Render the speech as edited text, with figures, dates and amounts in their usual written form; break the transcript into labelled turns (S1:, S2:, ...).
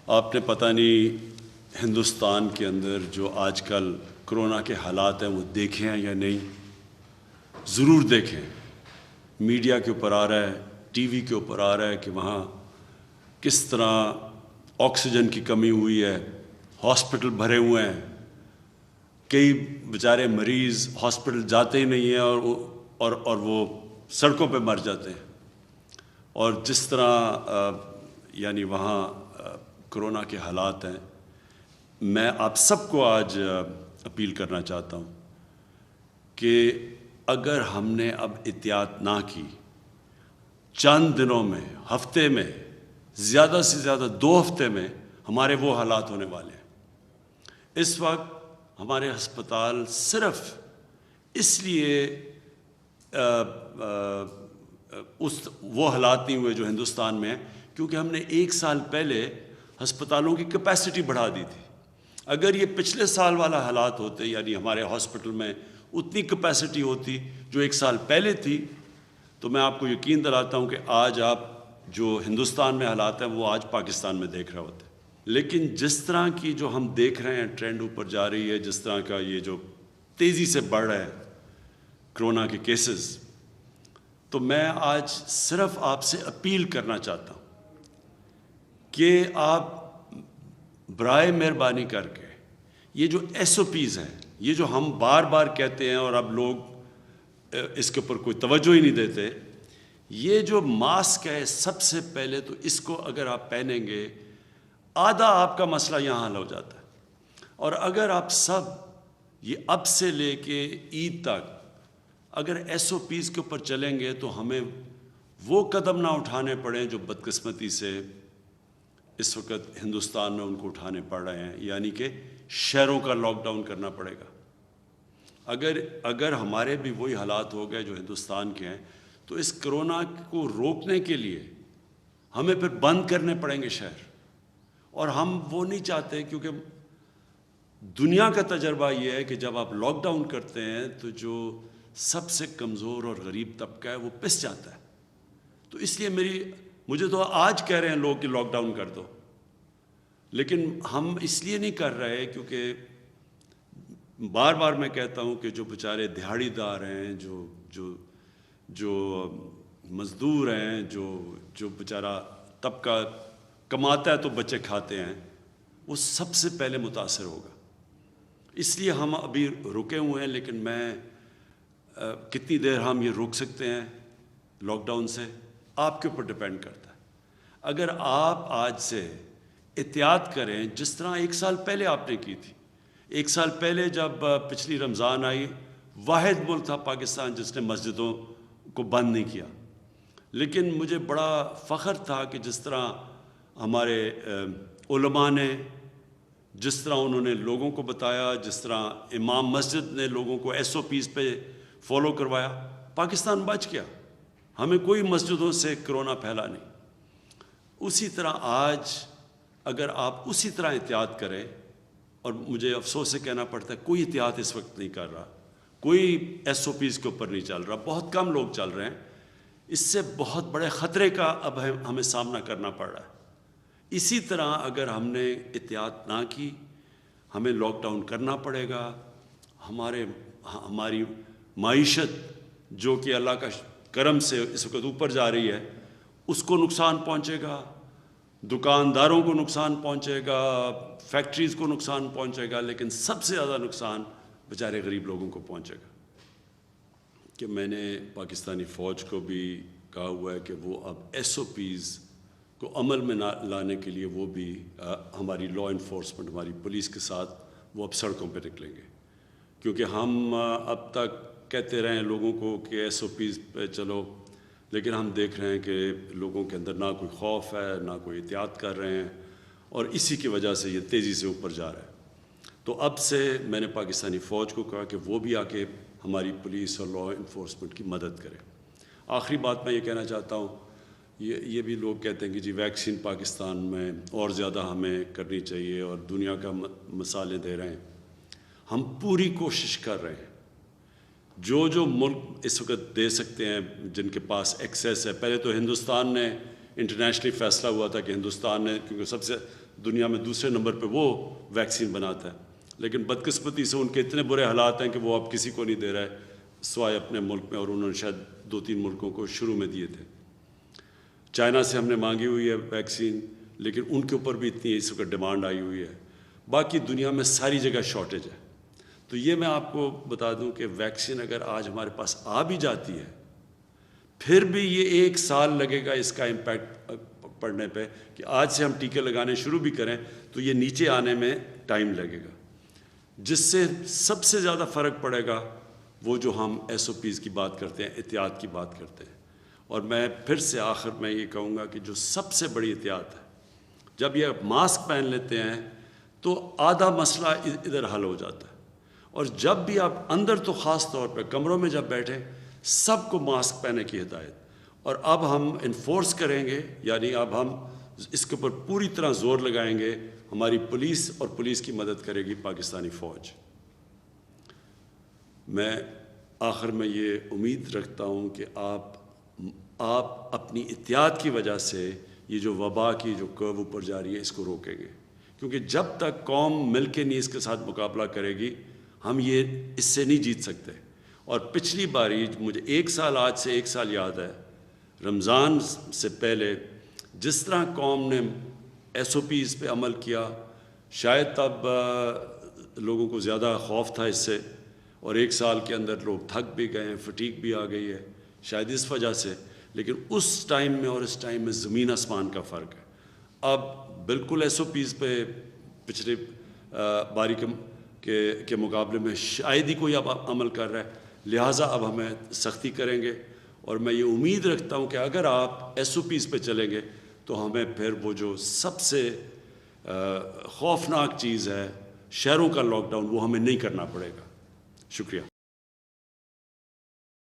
S1: آپ نے پتہ نہیں ہندوستان کے اندر جو آج کل کرونا کے حالات ہیں وہ دیکھے ہیں یا نہیں؟ ضرور دیکھیں. میڈیا کے اوپر آ رہا ہے، ٹی وی کے اوپر آ رہا ہے کہ وہاں کس طرح آکسیجن کی کمی ہوئی ہے، ہاسپٹل بھرے ہوئے ہیں، کئی بیچارے مریض ہاسپٹل جاتے ہی نہیں ہیں اور وہ سڑکوں پہ مر جاتے ہیں. اور جس طرح یعنی وہاں کرونا کے حالات ہیں، میں آپ سب کو آج اپیل کرنا چاہتا ہوں کہ اگر ہم نے اب احتیاط نہ کی، چند دنوں میں، ہفتے میں، زیادہ سے زیادہ 2 ہفتے میں ہمارے وہ حالات ہونے والے ہیں. اس وقت ہمارے ہسپتال صرف اس لیے وہ حالات نہیں ہوئے جو ہندوستان میں ہیں کیونکہ ہم نے 1 سال پہلے ہسپتالوں کی کیپیسٹی بڑھا دی تھی. اگر یہ پچھلے سال والا حالات ہوتے، یعنی ہمارے ہاسپٹل میں اتنی کیپیسٹی ہوتی جو 1 سال پہلے تھی، تو میں آپ کو یقین دلاتا ہوں کہ آج آپ جو ہندوستان میں حالات ہیں وہ آج پاکستان میں دیکھ رہے ہوتے. لیکن جس طرح کی جو ہم دیکھ رہے ہیں ٹرینڈ اوپر جا رہی ہے، جس طرح کا یہ جو تیزی سے بڑھ رہا ہے کرونا کے کیسز، تو میں آج صرف آپ سے اپیل کرنا چاہتا ہوں کہ آپ برائے مہربانی کر کے یہ جو ایس او پیز ہیں، یہ جو ہم بار بار کہتے ہیں اور اب لوگ اس کے اوپر کوئی توجہ ہی نہیں دیتے، یہ جو ماسک ہے سب سے پہلے تو اس کو اگر آپ پہنیں گے آدھا آپ کا مسئلہ یہاں حل ہو جاتا ہے. اور اگر آپ سب یہ اب سے لے کے عید تک اگر ایس او پیز کے اوپر چلیں گے تو ہمیں وہ قدم نہ اٹھانے پڑیں جو بدقسمتی سے اس وقت ہندوستان میں ان کو اٹھانے پڑ رہے ہیں، یعنی کہ شہروں کا لاک ڈاؤن کرنا پڑے گا. اگر ہمارے بھی وہی حالات ہو گئے جو ہندوستان کے ہیں تو اس کرونا کو روکنے کے لیے ہمیں پھر بند کرنے پڑیں گے شہر. اور ہم وہ نہیں چاہتے، کیونکہ دنیا کا تجربہ یہ ہے کہ جب آپ لاک ڈاؤن کرتے ہیں تو جو سب سے کمزور اور غریب طبقہ ہے وہ پس جاتا ہے. تو اس لیے مجھے تو آج کہہ رہے ہیں لوگ کہ لاک ڈاؤن کر دو، لیکن ہم اس لیے نہیں کر رہے کیونکہ بار بار میں کہتا ہوں کہ جو بیچارے دہاڑی دار ہیں، جو مزدور ہیں، جو بیچارہ طبقہ کماتا ہے تو بچے کھاتے ہیں، وہ سب سے پہلے متاثر ہوگا. اس لیے ہم ابھی رکے ہوئے ہیں. لیکن کتنی دیر ہم یہ روک سکتے ہیں لاک ڈاؤن سے، آپ کے اوپر ڈپینڈ کرتا ہے. اگر آپ آج سے احتیاط کریں جس طرح 1 سال پہلے آپ نے کی تھی. 1 سال پہلے جب پچھلی رمضان آئی، واحد ملک تھا پاکستان جس نے مسجدوں کو بند نہیں کیا. لیکن مجھے بڑا فخر تھا کہ جس طرح ہمارے علماء نے، جس طرح انہوں نے لوگوں کو بتایا، جس طرح امام مسجد نے لوگوں کو ایس او پیز پہ فالو کروایا، پاکستان بچ گیا. ہمیں کوئی مسجدوں سے کرونا پھیلا نہیں. اسی طرح آج اگر آپ اسی طرح احتیاط کریں، اور مجھے افسوس سے کہنا پڑتا ہے کوئی احتیاط اس وقت نہیں کر رہا، کوئی ایس او پیز کے اوپر نہیں چل رہا، بہت کم لوگ چل رہے ہیں. اس سے بہت بڑے خطرے کا اب ہمیں سامنا کرنا پڑ رہا ہے. اسی طرح اگر ہم نے احتیاط نہ کی، ہمیں لاک ڈاؤن کرنا پڑے گا. ہماری معیشت جو کہ اللہ کا کرم سے اس وقت اوپر جا رہی ہے، اس کو نقصان پہنچے گا، دکانداروں کو نقصان پہنچے گا، فیکٹریز کو نقصان پہنچے گا. لیکن سب سے زیادہ نقصان بیچارے غریب لوگوں کو پہنچے گا. کہ میں نے پاکستانی فوج کو بھی کہا ہوا ہے کہ وہ اب ایس او پیز کو عمل میں لانے کے لیے وہ بھی ہماری لا انفورسمنٹ، ہماری پولیس کے ساتھ وہ اب سڑکوں پہ نکلیں گے. کیونکہ ہم اب تک کہتے رہے ہیں لوگوں کو کہ ایس او پیز پہ چلو، لیکن ہم دیکھ رہے ہیں کہ لوگوں کے اندر نہ کوئی خوف ہے، نہ کوئی احتیاط کر رہے ہیں، اور اسی کی وجہ سے یہ تیزی سے اوپر جا رہا ہے. تو اب سے میں نے پاکستانی فوج کو کہا کہ وہ بھی آ کے ہماری پولیس اور لا انفورسمنٹ کی مدد کرے. آخری بات میں یہ کہنا چاہتا ہوں، یہ بھی لوگ کہتے ہیں کہ جی ویکسین پاکستان میں اور زیادہ ہمیں کرنی چاہیے اور دنیا کا مثالیں دے رہے ہیں. ہم پوری کوشش کر رہے ہیں. جو ملک اس وقت دے سکتے ہیں، جن کے پاس ایکسیس ہے. پہلے تو ہندوستان نے انٹرنیشنلی فیصلہ ہوا تھا کہ ہندوستان نے، کیونکہ سب سے دنیا میں دوسرے نمبر پہ وہ ویکسین بناتا ہے، لیکن بدقسمتی سے ان کے اتنے برے حالات ہیں کہ وہ اب کسی کو نہیں دے رہا ہے سوائے اپنے ملک میں، اور انہوں نے شاید 2-3 ملکوں کو شروع میں دیے تھے۔ چائنا سے ہم نے مانگی ہوئی ہے ویکسین، لیکن ان کے اوپر بھی اتنی اس وقت ڈیمانڈ آئی ہوئی ہے۔ باقی دنیا میں ساری جگہ شارٹیج ہے۔ تو یہ میں آپ کو بتا دوں کہ ویکسین اگر آج ہمارے پاس آ بھی جاتی ہے، پھر بھی یہ 1 سال لگے گا اس کا امپیکٹ پڑنے پہ، کہ آج سے ہم ٹیکے لگانے شروع بھی کریں تو یہ نیچے آنے میں ٹائم لگے گا۔ جس سے سب سے زیادہ فرق پڑے گا وہ جو ہم SOPs کی بات کرتے ہیں، احتیاط کی بات کرتے ہیں۔ اور میں پھر سے آخر میں یہ کہوں گا کہ جو سب سے بڑی احتیاط ہے، جب یہ ماسک پہن لیتے ہیں تو آدھا مسئلہ ادھر حل ہو جاتا ہے، اور جب بھی آپ اندر تو خاص طور پہ کمروں میں جب بیٹھیں سب کو ماسک پہننے کی ہدایت، اور اب ہم انفورس کریں گے، یعنی اب ہم اس کے اوپر پوری طرح زور لگائیں گے۔ ہماری پولیس اور پولیس کی مدد کرے گی پاکستانی فوج۔ میں آخر میں یہ امید رکھتا ہوں کہ آپ اپنی احتیاط کی وجہ سے یہ جو وبا کی جو کرو اوپر جا رہی ہے اس کو روکیں گے، کیونکہ جب تک قوم مل کے نہیں اس کے ساتھ مقابلہ کرے گی ہم یہ اس سے نہیں جیت سکتے۔ اور پچھلی باری مجھے 1 سال، آج سے 1 سال یاد ہے، رمضان سے پہلے جس طرح قوم نے SOPs پہ عمل کیا، شاید تب لوگوں کو زیادہ خوف تھا اس سے، اور 1 سال کے اندر لوگ تھک بھی گئے ہیں، فٹیگ بھی آ گئی ہے شاید اس وجہ سے، لیکن اس ٹائم میں اور اس ٹائم میں زمین آسمان کا فرق ہے۔ اب بالکل SOPs پہ پچھلے باری کے مقابلے میں شاید ہی کوئی اب عمل کر رہا ہے، لہٰذا اب ہمیں سختی کریں گے۔ اور میں یہ امید رکھتا ہوں کہ اگر آپ SOPs پہ چلیں گے تو ہمیں پھر وہ جو سب سے خوفناک چیز ہے شہروں کا لاک ڈاؤن، وہ ہمیں نہیں کرنا پڑے گا۔ شکریہ۔